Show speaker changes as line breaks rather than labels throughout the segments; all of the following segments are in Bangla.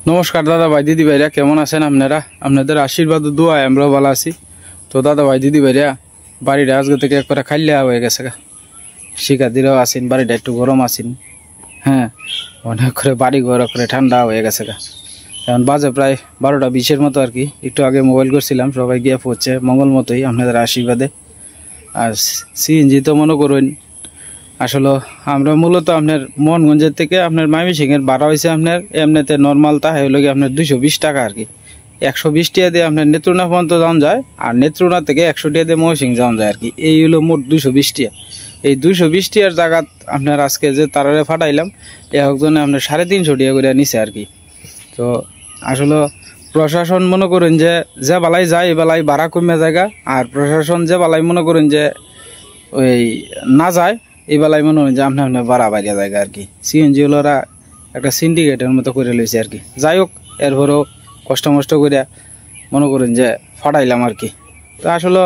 নমস্কার দাদা ভাই দিদি ভাইরা, কেমন আছেন আপনারা? আপনাদের আশীর্বাদ ও দোয়ায় আমরাও ভালো আছি। তো দাদা ভাই দিদি ভাইরা, বাড়িটা আজকে থেকে একবারে খাইলিয়া হয়ে গেছে গা। শিকা দিলেও আসেন, বাড়িটা একটু গরম আসেন। হ্যাঁ, অনেক করে বাড়ি ঘর করে ঠান্ডা হয়ে গেছে গা। এখন বাজে প্রায় 12টা 20-এর মতো আর কি। একটু আগে মোবাইল করছিলাম, সবাই গিয়ে পড়ছে মঙ্গল মতোই আপনাদের আশীর্বাদে। আর সিএনজি তো মনে করুন আসলে আমরা মূলত আপনার মোহনগঞ্জের থেকে আপনার ময়মনসিংহের ভাড়া হয়েছে আপনার এমনিতে নর্মাল তা হলো কি আপনার 220 টাকা আর কি। 120 টাকা দিয়ে আপনার নেত্রুনা পর্যন্ত যাওয়া যায়, আর নেত্রুনা থেকে 100 টাকা দিয়ে ময়মনসিংহ যাওয়া যায় আর কি। এই হলো মোট 220 টাকা। এই 220 টাকার জায়গা আপনার আজকে যে তারারে ফাটাইলাম একজনে আপনার 350 টাকা করে নিছে আর কি। তো আসলে প্রশাসন মনে করেন যে বেলায় যায় এই বেলায় ভাড়া কমে জায়গা, আর প্রশাসন যে বেলায় মনে করেন যে ওই না যায় এই বেলায় মনে হয় যে আপনার ভাড়া বাড়িয়া জায়গা আর কি। সিএনজি ওরা একটা সিন্ডিকেটের মতো করে লইছে আর কি। যাই হোক, এরপরেও কষ্ট মষ্ট করে মনে করেন যে ফাটাইলাম আর কি। তো আসলে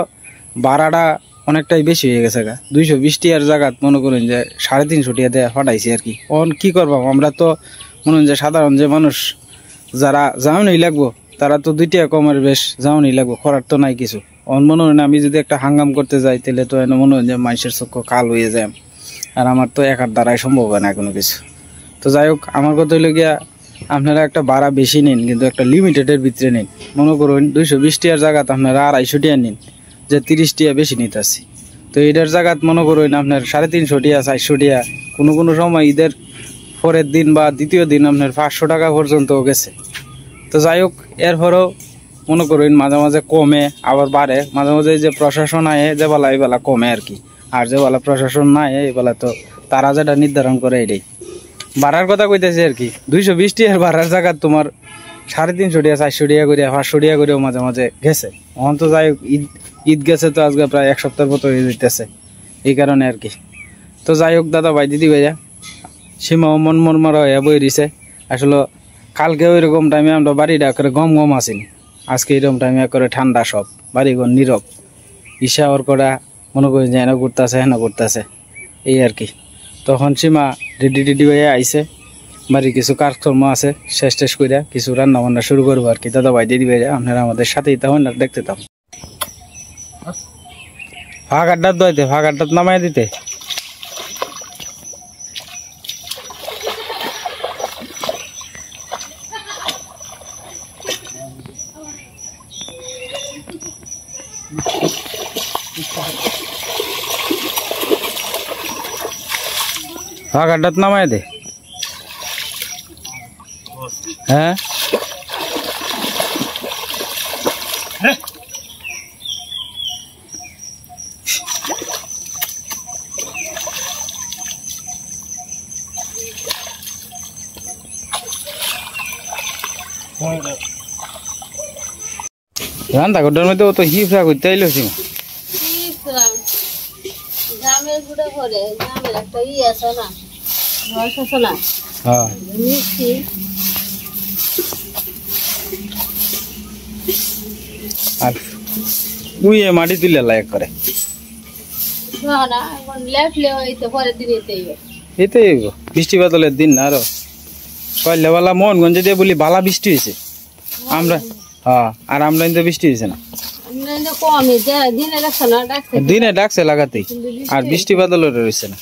ভাড়াটা অনেকটাই বেশি হয়ে গেছে গা। 220 টাকার জায়গা মনে করেন যে 350 টাকা দিয়ে ফাটাইছি আর কি। কি করবাম, আমরা তো মনে হয় যে সাধারণ যে মানুষ যারা যাওয়াই লাগবো তারা তো 2 টাকা কমের বেশ যাওয়াই লাগবো, করার তো নাই কিছু। মনে হয় না আমি যদি একটা হাঙ্গাম করতে যাই তাহলে তো মনে হয় যে মানুষের চক্ষু কাল হয়ে যায়, আর আমার তো একার দ্বারাই সম্ভব হয় না কোনো কিছু। তো যাই হোক, আমার কথা হইল গিয়া আপনারা একটা ভাড়া বেশি নিন, কিন্তু একটা লিমিটেডের ভিতরে নিন। মনে করুন 220 টাকার জায়গাতে আপনারা 250 টাকা নিন, যে 30 টাকা বেশি নিতে আসছি। তো এটার জায়গাত মনে করুন আপনার 350 টাকা 400 টাকা, কোনো সময় ঈদের পরের দিন বা দ্বিতীয় দিন আপনার 500 টাকা পর্যন্ত গেছে। তো যাই হোক, এরপরেও মনে করুন মাঝে মাঝে কমে আবার বাড়ে, মাঝে মাঝে যে প্রশাসন আয়ে যে বেলা এই বেলা কমে আর কি। আর যে বেলা প্রশাসন নাই এই বেলা তো তারা যেটা নির্ধারণ করে এটাই ভাড়ার কথা কইতেছে আর কি। 220 টাকার ভাড়ার জায়গা তোমার 350 টাকা 400 টাকা করে 500 টাকা করেও মাঝে মাঝে গেছে। এখন তো যাই হোক, ঈদ গেছে তো আজকে প্রায় 1 সপ্তাহের মতো হয়ে যেতেছে এই কারণে আর কি। তো যাই হোক দাদা ভাই দিদি ভাইয়া, সীমাও মন মরমরা হয়ে বই দিছে। আসলে কালকে ওইরকম টাইমে আমরা বাড়িটা করে গম আসিনি, আজকে এরকম টাইমে করে ঠান্ডা, সব বাড়িঘর নীরব। ঈশা ওর করা মনে করি যে হেন করতেছে হেন করতেছে এই আর কি। তখন সীমা রেডি হয়ে আইসে, বাড়ির কিছু কাজকর্ম আছে শেষ করে কিছু রান্না বান্না শুরু করবো আর কি। দাদা ভাই দিদি ভাইরা, আপনারা আমাদের সাথেই তখন দেখতে থাকুন। ফাঁক আড্ডার দইতে ফাঁক আড্ডার নামাই দিতে ফাঁক আড্ডার নামাই দে। হ্যাঁ রান্না ঘটার মধ্যে ও তো হিফরা করতে আইলো সীমা।
গ্রামের গুড়া করে গ্রামের একটা আছে না, রস আছে না, মিষ্টি
আর উইয়ে মাটি তুলে লাইক করে
না, এখন লেফলে হইতে পরের দিন
এতে বৃষ্টি বাদলের দিন না। আরো সকালবেলা মোহনগঞ্জে দিয়ে বলি বালা বৃষ্টি হয়েছে আমরা। হ্যাঁ, আর আমরা কিন্তু বৃষ্টি হয়েছে না, দিনে ডাকছে লাগাতেই, আর বৃষ্টি বাদল রয়েছে না।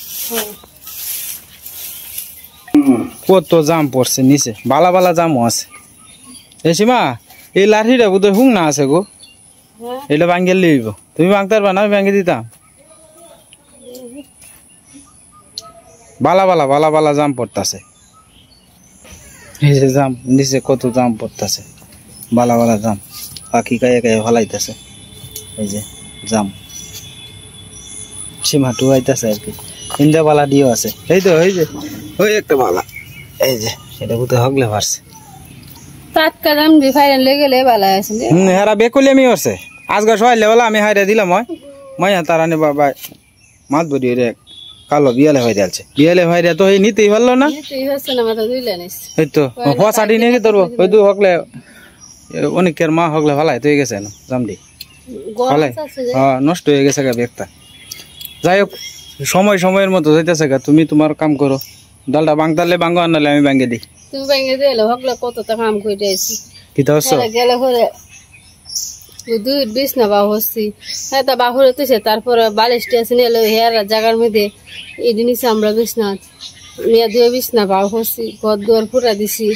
কত জাম পড়ছে নিচে, বালা বালা জামও আছে। এ সীমা, এই লাঠিটা বোধহয় হুং না আছে গো, এটা ভাঙ্গে লিব। তুমি ভাঙতে পারবা না? আমি ভাঙ্গে দিতাম। বালা বালা বালা বালা জাম পড়তাছে, এই যে জাম নিচে কত জাম পড়তাছে, বালা বালা জাম পাখি গায়ে গায়ে ফলাইতেছে। এই যে জাম সীমা টুয়াইতেছে আর কি। তিনটা বালা দিয়েও আছে, এই তো এই যে ওই একটা বালা, এই যে এটা বুঝতে হগলে পারছে। হেরা বেকুলি আমি করছে আজকে সহাইলে বলা আমি হাইরে দিলাম। মাইয়া তারানি বাবা মাত বড়ি রে কালো বিয়ালে হয়ে যাচ্ছে, বিয়ালে হয়ে তো এই নিতেই পারলো না। এই তো ফসাটি নিয়ে ধরবো ওই দু হকলে অনেকের মা হকলে ভালাই তো হয়ে গেছে না জামডি ভালাই। হ্যাঁ, নষ্ট হয়ে গেছে গা বেগটা। যাই হোক, সময়ের মতো যাইতেছে গা। তুমি তোমার কাম করো, ডালটা বাংতালে বাঙ্গো, আনলে আমি ভাঙ্গে দিই।
তুমি ভেঙে দিলে হকলে কতটা কাম করে আছি
কি তো
গেলে পরে দুই বিছনা বা হচ্ছি হ্যাঁ তা বাহুরে তো তারপরে বালিশটি আছে নিয়ে হেয়ার জায়গার মধ্যে এই জিনিস আমরা বিছনা নিয়ে দুই বিছনা বা হচ্ছি ঘর দুয়ার পুরা দিছি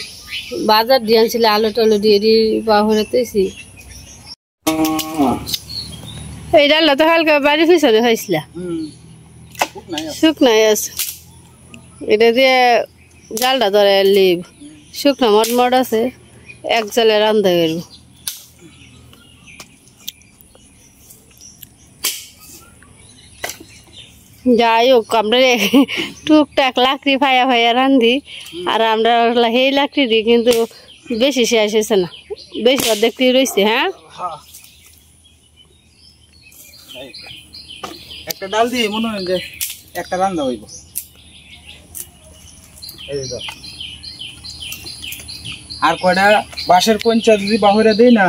বাজার দিয়ে আনছিল আলু টালু দিয়ে বাহুরে তুইছি এই ডালটা তো হালকা বাড়ি পিছনে হয়েছিল শুকনাই আছে এটা দিয়ে জালটা ধরে লিব শুকনা মটমট আছে এক জালে রান্ধা করব যাই হোক আমরা টুকটাক লাকড়ি ফায়া ফায়া রান্ধি আর আমরা সেই লাকড়ি দিই কিন্তু বেশি শেষ হয়েছে না বেশি দেখতে রয়েছে হ্যাঁ
একটা ডাল দিয়ে মনে হয় যে একটা রান্না হইব আর কয়টা বাঁশের কঞ্চা যদি বাহুরে দিই না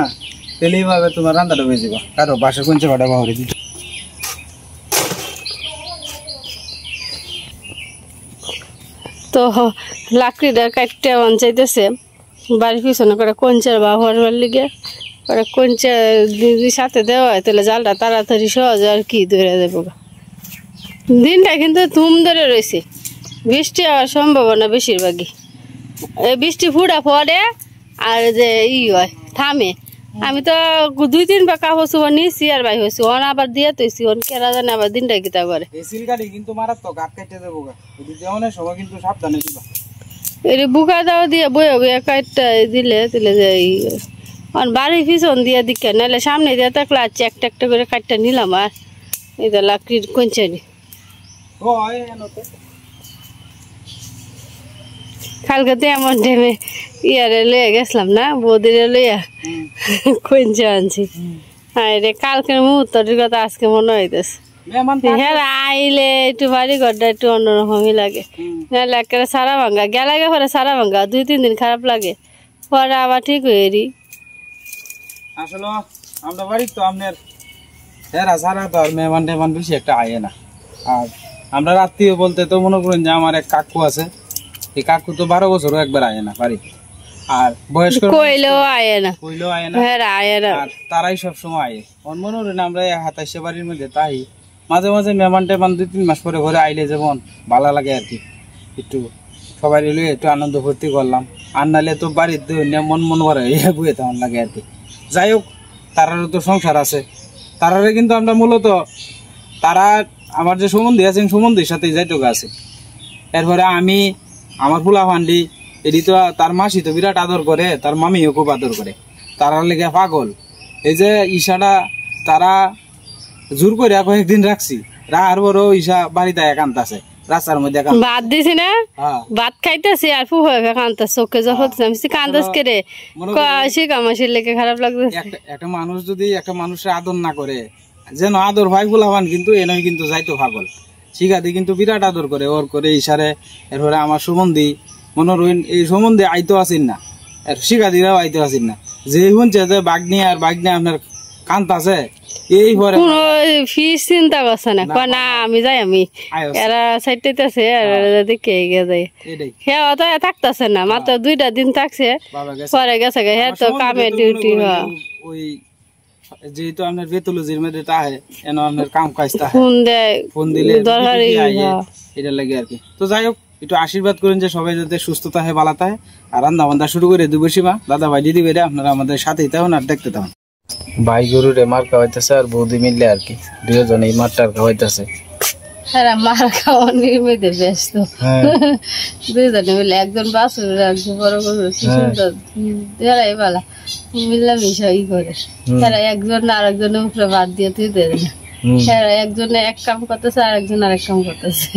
তাহলে এইভাবে তোমার রান্নাটা হয়ে যাবে কারো বাঁশের কঞ্চা কয়টা বাহুরে দিই
তো লাকড়িটা কাটতে মন চাইতেছে বাড়ির পিছনে করে কঞ্চার বাহুর লিগে করে কঞ্চা যদি সাথে দেওয়া হয় তাহলে জালটা তাড়াতাড়ি সহজ আর কি ধরে দেবো দিনটা কিন্তু ধুম ধরে রয়েছে বৃষ্টি হওয়ার সম্ভাবনা বেশিরভাগই এই বৃষ্টি ফুটা পড়ে আর যে হয় থামে আমি তো 2-3 বার কাপড় চোপড় নিয়েছি আর বাই হয়েছি ওন আবার দিয়ে তৈছি ওন কেরা জানে আবার দিনটা কিতা করে
কিন্তু মারাত্মক গাছ কেটে দেবো সময় কিন্তু সাবধানে দিবা
এই বুকা দাও দিয়ে বয়ে বয়ে কাটটা দিলে দিলে যে বাড়ির পিছন দিয়ে দিকে নাহলে সামনে দিয়ে থাকলে একটা একটা করে কাটটা নিলাম আর এটা লাকড়ির কঞ্চানি কালকে তো এমন টাইমে ইয়ারে লইয়া গেছিলাম না বৌদিরে লইয়া কঞ্চা আনছি হ্যাঁ রে কালকের মুহূর্তটির কথা আজকে মনে হইতেছে হ্যাঁ আইলে একটু বাড়ি ঘরটা একটু অন্যরকমই লাগে নাহলে একেবারে সারা ভাঙ্গা গেলাগে পরে সারা ভাঙ্গা 2-3 দিন খারাপ লাগে পরে আবার ঠিক হয়ে রি
আসলে আমরা বাড়ি তো আপনার হেরা সারা তো আর মেহমান টেমান বেশি একটা আয়ে না আর আমরা রাত্রিও বলতে তো মনে করেন যে আমার এক কাকু আছে এই কাকু তো 12 বছরও একবার আয়ে না বাড়ি আর বয়স্ক
কইলেও আয়ে না হেরা আয়ে না
আর তারাই সব সময় আয়ে মনে করেন আমরা 27 বাড়ির মধ্যে তাই মাঝে মাঝে মেহমান টেমান 2-3 মাস পরে ঘরে আইলে যেমন ভালো লাগে আর কি একটু সবাই এলে একটু আনন্দ ফুর্তি করলাম আর নাহলে তো বাড়িতে মন ভরে বয়ে তেমন লাগে আর কি যাই হোক তারারও তো সংসার আছে তারারে কিন্তু আমরা মূলত তারা আমার যে সম্বন্ধী আছেন সম্বন্ধীর সাথে যাইতো আছে এরপরে আমি আমার ফুলা ফান্ডি এটি তো তার মাসি তো বিরাট আদর করে তার মামিও খুব আদর করে তারা লেগে পাগল এই যে ঈশাটা তারা জোর করে কয়েকদিন রাখছি রাহার বড় ঈশা বাড়িতে একান্ত আছে রাস্তার মধ্যে
ভাত দিছি না ভাত খাইতেছি আর ফু হয়ে কান্তা চোখে যখন কান্দাস করে শিকামাসির লেগে খারাপ লাগবে
একটা মানুষ যদি একটা মানুষের আদর না করে যেন আদর ভাই ফুলাবান কিন্তু এনই কিন্তু যাইতো পাগল শিখাদি কিন্তু বিরাট আদর করে ওর করে ইশারে এরপরে আমার সুমন্দি মনে রইন এই সম্বন্ধে আইতো আসেন না আর শিখাদিরাও আইতো আসেন না যে শুনছে যে বাগনি আর বাগনি আপনার কান্ত আছে এই পরে
ফিস চিন্তা করছে না না আমি যাই আমি এরা সাইডটাইতেছে দেখে গিয়ে যাই হ্যাঁ তো থাকতেছে না মাত্র 2টা দিন থাকছে পরে গেছে হ্যাঁ তো কামে ডিউটি
ওই যেহেতু আপনার বেতলজির মধ্যে তাহে এন আপনার কাম কাজ তাহে ফোন দিলে দরকারি এটা লাগে আর কি তো যাই হোক একটু আশীর্বাদ করেন যে সবাই যাতে সুস্থ থাকে ভালো থাকে আর রান্না বান্না শুরু করে দেবো সীমা দাদা ভাই দিদি বেড়ে আপনারা আমাদের সাথেই থাকুন আর দেখতে থাকুন ভাই গরুরে মার খাওয়াইতেছে আর বৌদি মিললে আর কি দুজন এই মারটার খাওয়াইতেছে
মার খাওয়ানির মধ্যে ব্যস্ত দুজনে মিলে একজন বাসুর একজন বড় গরু এরাই বলা মিলামিশা ই করে তারা একজন আরেকজনের উপরে বাদ দিয়ে তুই দেবে না একজনে এক কাম করতেছে আর একজন আরেক কাম করতেছে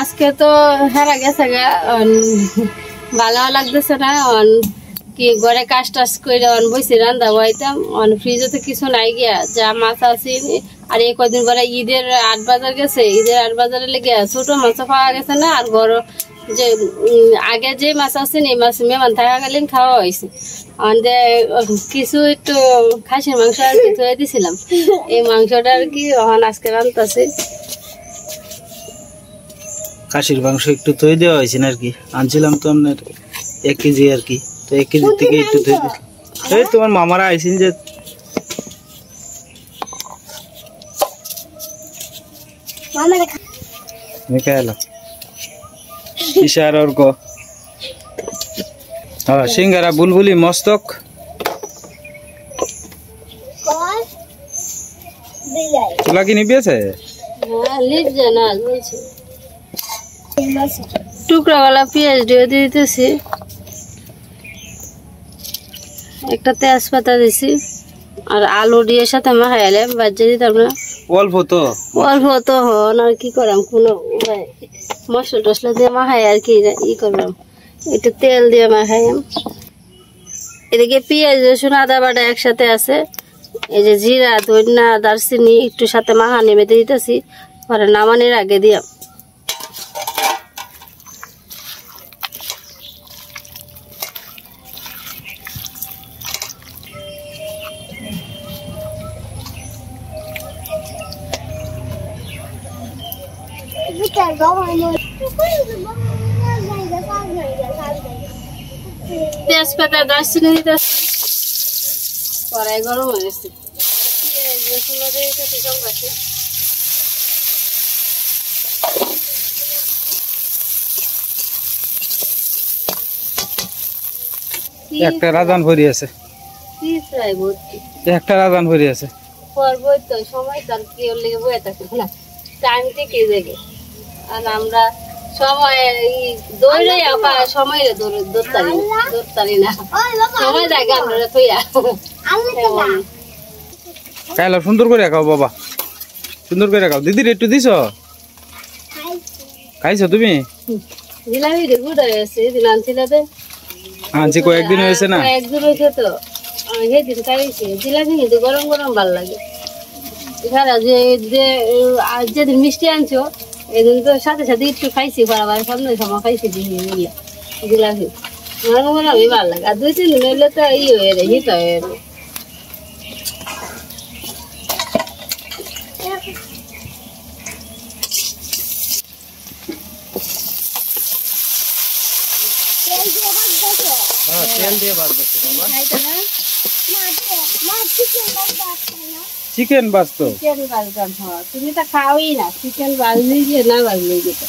আজকে তো হারা গেছে ভালো লাগতেছে না কি ঘরে কাজ টাজ করে বসে রান্না বইতাম ফ্রিজে তো কিছু নাই গিয়া যা মাছ আছে আর এই কদিন পরে ঈদের 8 বাজার গেছে ঈদের 8 বাজারে লেগে ছোট মাছ পাওয়া গেছে না আর ঘর যে আগে যে মাছ আছে এই মাছ মেহমান থাকাকালীন খাওয়া হয়েছে কিছু একটু খাসির মাংস আর কি ধুয়ে দিছিলাম এই মাংসটা আর কি আজকে রান্তাছে
খাসির মাংস একটু থই দেওয়া হয়েছে না আর কি, আনছিলাম তো আপনার 1 কেজি আর কি, তো 1 কেজি থেকে একটু থই দিই। এই তোমার মামারা আইসিন যে মিকাela ইশার और को हाँ सिंगारा बुलबुली मस्तक तुला की नहीं बेचे
টুকরা वाला পেঁয়াজ দিয়ে দিতেছি, একটা তেজপাতা দিছি আর আলু দিয়ে সাথে মাখাইলে বাজে দিতাম না,
অল্প তো
হন আর কি করাম, কোনো মশলা টসলা দিয়ে মাখাই আর কি ই করলাম, একটু তেল দিয়ে মাখাইম। এদিকে পেঁয়াজ রসুন আদা বাটা একসাথে আছে, এই যে জিরা ধনিয়া দারচিনি একটু সাথে মাখানি বেঁধে দিতেছি, পরে নামানির আগে দিয়াম। তেজপাতা দারচিনি দিতে কড়াই গরম হয়ে গেছে, পেঁয়াজ রসুন দিয়ে দিতেছি সব পাশে।
একটা রাজান ভরি আছে,
কি চাই ভর্তি
একটা রাজান ভরি আছে,
পরবই তো সময় তার কি লেগে বয়ে থাকে না, টাইম থেকে দেখে। আর আমরা সময় দৌড়ে সময় দৌড়তারি না, সময় জায়গা আমরা থইয়া
খাইলা সুন্দর করে খাও বাবা, সুন্দর করে খাও। দিদির একটু দিছ, খাইছো তুমি?
জিলাপি গুড় হয়েছে, দিন আনছিলাতে
আনছি কয়েকদিন হয়েছে না,
একদিন হয়েছে তো সেদিন খাইছি। জিলাপি কিন্তু গরম গরম ভালো লাগে, যেদিন মিষ্টি আনছো এদিন তো সাথে সাথে একটু খাইছি, বরাবর সামনে সময় খাইছি জিলাপি গরম গরমই ভালো লাগে। আর 2-3 দিন হইলে তো ই হয়ে রে, হিট হয়ে রে।
চিকেন বাজতো,
চিকেন বাজতাম, তুমি তো খাওই না, চিকেন বাজলি যে না বাজলি যেতে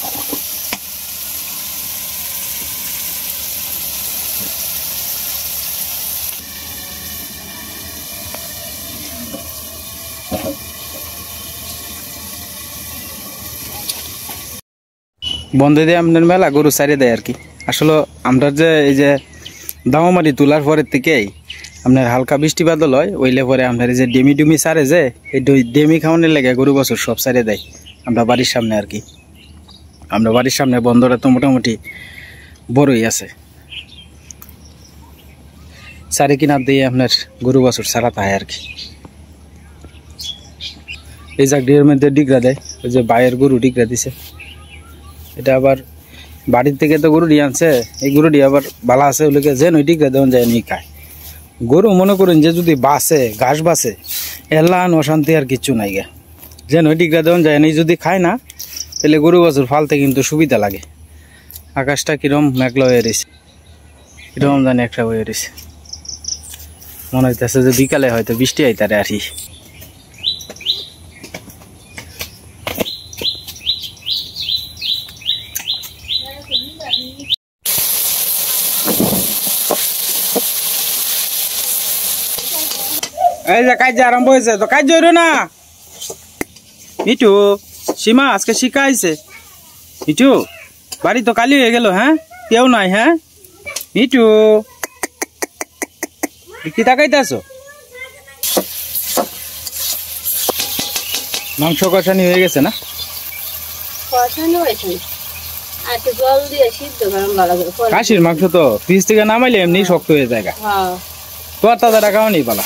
বন্ধ দিয়ে আপনার মেলা গরু সারি দেয় আর কি। আসলে আমরা যে এই যে দামামারি তোলার পরের থেকেই আপনার হালকা বৃষ্টি বাদল হয়, ওইলে পরে আপনার এই যে ডেমি সারে যে এই ডেমি খাওয়ানোর লেগে গরু বছর সব সারে দেয় আমরা বাড়ির সামনে আর কি। আমরা বাড়ির সামনে বন্ধটা তো মোটামুটি বড়ই আছে, সারে কিনার দিয়ে আপনার গরু বছর সারাতে হয় আর কি। এই জায়গাটির মধ্যে ডিগরা দেয়, ওই যে বাইয়ের গরু ডিগরা দিছে, এটা আবার বাড়ির থেকে তো গরু দিয়ে আনছে, এই গরুটি আবার ভালো আছে ওগুলোকে যেন ওই ডিগরা দেওয়া যায় নি খায়। গরু মনে করেন যে যদি বাসে ঘাস বাসে এলান অশান্তি আর কিচ্ছু নাই গে, যেন ওই ডিগরা দেওয়া যায় না, যদি খায় না তাহলে গরু বছর ফালতে কিন্তু সুবিধা লাগে। আকাশটা কিরম মেঘলা হয়ে রয়েছে, কিরম জানি একটা হয়ে রয়েছে, মনে হইতেছে যে বিকালে হয়তো বৃষ্টি আইতারে আর কি। এই যে কাজ আরম্ভ হয়েছে, তো কাজ জরুরি না মিঠু, সীমা আজকে শিখাইছে মিঠু, বাড়ি তো কালি হয়ে গেল, হ্যাঁ কেউ নাই, হ্যাঁ মিঠু কি তাকাইতেছো? মাংস কষানি হয়ে গেছে না? খাসির মাংস তো ফ্রিজ থেকে নামাইলে এমনি শক্ত হয়ে যায়, তো তাজা খাওয়া নেই পালা,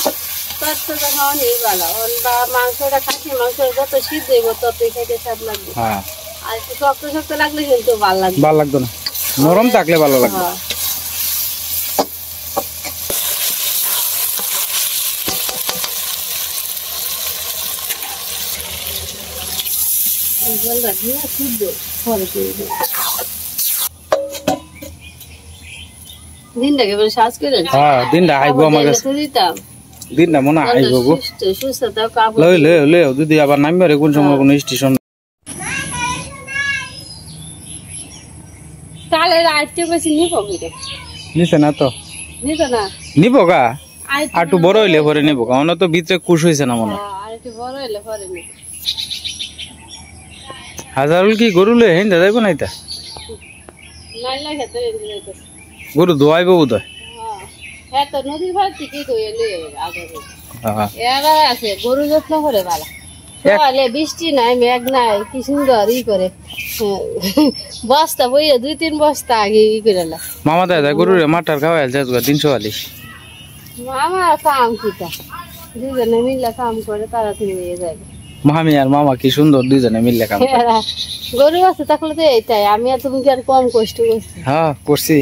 মাংসটা খাসির মাংস যত সিদ্ধ হইব ততই খাইতে স্বাদ লাগবে।
হ্যাঁ,
আর একটু শক্ত শক্ত লাগলে কিন্তু ভালো
লাগতো না, নরম থাকলে ভালো লাগবে।
সিদ্ধ পরে দিনটাকে বলে সাজ করে
হ্যাঁ দিনটা আইব আমার কাছে
দিতাম
দিনটা মনে আইব গো
সুস্থতা কাপড়
লই লই লই যদি আবার নামবে কোন সময় কোন স্টেশন
কালে রাইতে কইছি নিব কইরে
নিছে না তো
নিতো না
নিব গা আর একটু বড় হইলে পরে নিব গা অন্য তো ভিতরে কুশ হইছে না মনে
আর একটু বড় হইলে পরে নিব
হাজারুল কি গরুলে হেন দাদাইব না এটা
নাই লাগে তো এদিকে
গরু দোয়াইব বোধহয়
হ্যাঁ তো নদীর ভাত থেকে তো এলে আগে
হ্যাঁ
এরা আছে গরু যত্ন করে ভালো সকালে বৃষ্টি নাই মেঘ নাই কি সুন্দর ই করে বস্তা বইয়ে 2-3 বস্তা আগে ই করে
মামা দাদা গরুর মাটার খাওয়াইল যাস 340
আমার কাম কিটা দুজনে মিলে কাম করে তাড়াতাড়ি হয়ে যাবে
মামি আর মামা কি সুন্দর দুজনে মিলে কাম
গরু আছে তাহলে তো এইটাই আমি আর তুমি কি আর কম কষ্ট করছি
হ্যাঁ করছি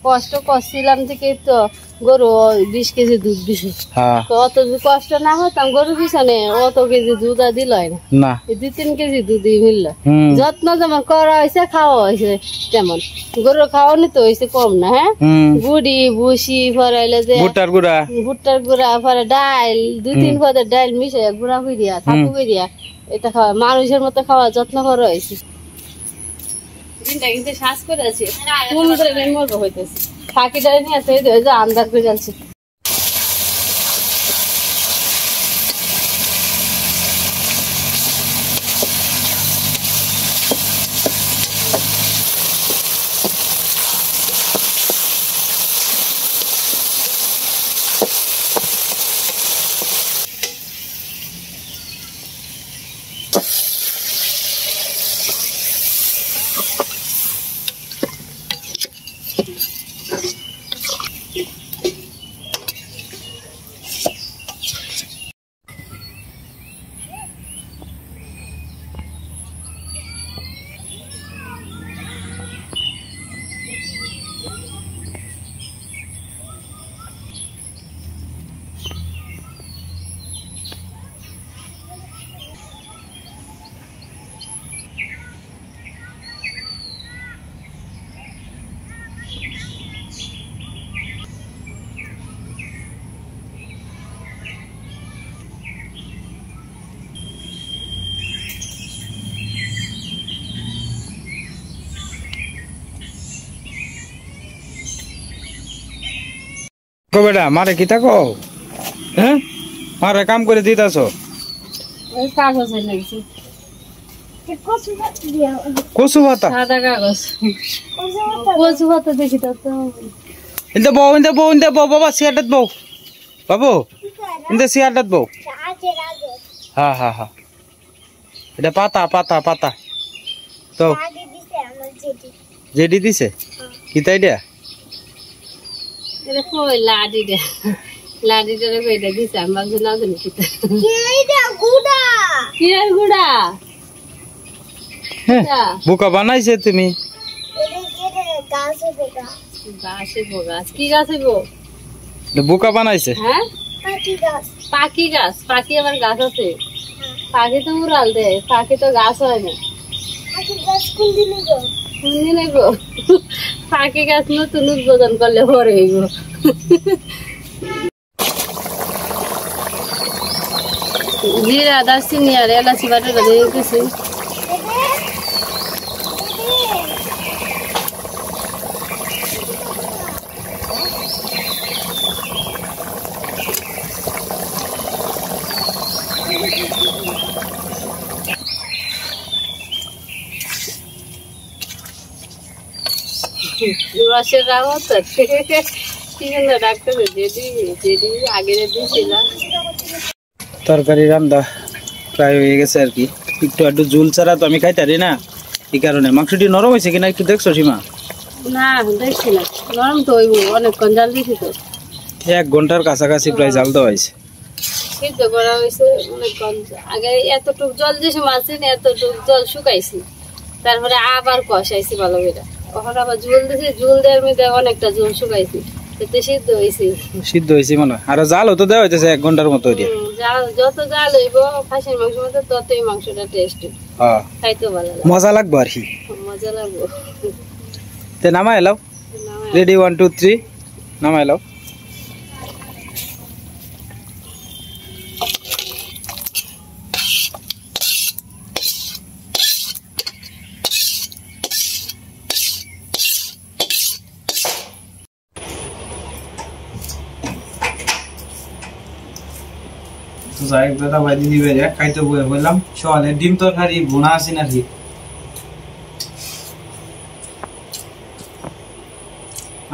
কষ্ট করছিলাম থেকে তো গরু 20 কেজি দুধ দিছে তো অত কষ্ট না হতাম গরু পিছনে অত কেজি দুধ আর দিল না 2-3 কেজি দুধই মিলল যত্ন যেমন করা হয়েছে খাওয়া হয়েছে তেমন গরু খাওয়ানি তো হয়েছে কম না হ্যাঁ গুড়ি ভুসি ফরাইলে যে ভুট্টার গুড়া পরে ডাল 2-3 পদের ডাল মিশে গুড়া করিয়া থাকু করিয়া এটা খাওয়া মানুষের মতো খাওয়া যত্ন করা হয়েছে দিনটা কিন্তু শ্বাস করে আছে কোন করে মরবো হইতেছে ফাঁকিটা নিয়ে আসে আন্দাজ করে যাচ্ছে
বেটা মারে কি থাকো হ্যাঁ মারে কাম করে দিতাছ কচু পাতা বাবা চেয়ারটাত বউ বাবু ইন্দা চেয়ারটাত বউ হ্যাঁ হ্যাঁ হ্যাঁ এটা পাতা পাতা পাতা তো জেডি দিছে কি তাই দিয়া বোকা বানাইছে তুমি বোকা বানাইছে
পাখি গাছ পাখি আবার গাছ আছে পাখি তো উড়াল দেয় পাখি তো গাছ হয় না কোনদিনে গো পাখি গাছ নতুন উদ্বোধন করলে পরে গো জিরা দারচিনি আর এলাচি বাটাটা দিয়ে দিতেছি রসের রাওয়াত ডাক্তার আগে দিয়েছিলাম
তরকারি রান্না প্রায় হয়ে গেছে আর কি একটু একটু ঝুল ছাড়া তো আমি খাইতারি না এই কারণে মাংসটি নরম হয়েছে কিনা একটু দেখছো সীমা
না দেখছি না নরম তো হইব অনেকক্ষণ জাল দিছি তো
1 ঘন্টার কাছাকাছি প্রায় জাল দেওয়া হয়েছে
সিদ্ধ করা হয়েছে অনেকক্ষণ আগে এতটুকু জল দিয়েছি মাছি না এতটুকু জল শুকাইছি তারপরে আবার কষাইছি ভালো করে ওখানে আবার ঝোল দিয়েছি ঝোল দেওয়ার মধ্যে অনেকটা ঝোল শুকাইছি এতে সিদ্ধ হয়েছে
মনে আর জালও তো দেওয়া হইতেছে 1 ঘন্টার মতো
জাল যত জাল হইব খাসির মাংসের মধ্যে ততই মাংসটা টেস্ট
হ্যাঁ
খাইতে ভালো লাগে,
মজা লাগবে আর কি।
মজা লাগবে।
তে নামাই এলাও, রেডি 1 2 3 নামাই এলাও। যাই দাদা ভাই দিদি বেরিয়া খাইতে বয়ে বললাম সকালে ডিম তরকারি ভুনা আছে না ঠিক,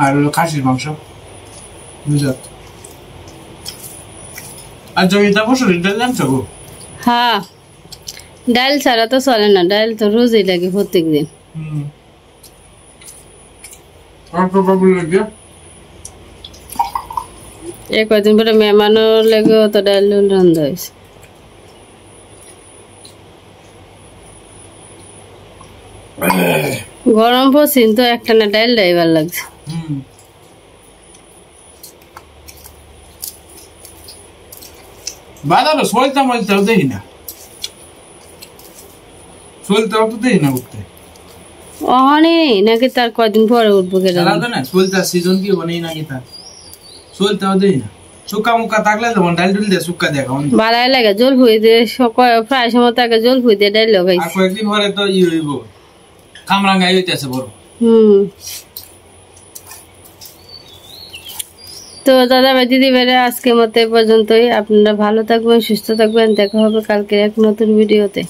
আর হলো খাসির মাংস বুঝত। আর জমিটা বসে ডাল জানছো গো?
হ্যাঁ, ডাল ছাড়া তো চলে না, ডাল তো রোজই লাগে প্রত্যেক দিন। কয়দিন পরে মেহমানও লেগেও তো ডাল রান্ধা হয়েছে। গরম পড়ছিল তো একটা না ডাল ডাইবার লাগছে।
বাজারে সলতা মলতাও দেখি না, সলতাও তো দেখি না উঠতে।
অনেক নাকি তার কয়দিন পরে উঠবো কেন
না, সলতা সিজন কি বনেই নাকি তার, সলতাও দেখি না। শুকা মুকা থাকলে যেমন ডাল ডুল দিয়ে শুকা দেখা
ভালাই লাগে, জল ফুই দিয়ে প্রায় সময় তাকে জল ফুই দিয়ে ডাল লাগাই।
আর কয়েকদিন পরে তো হইব কামরাঙ্গাই হইতেছে বড়।
তো দাদা ভাই দিদি ভাইরা আজকের মতো এই পর্যন্তই। আপনারা ভালো থাকবেন, সুস্থ থাকবেন, দেখা হবে কালকে এক নতুন ভিডিওতে।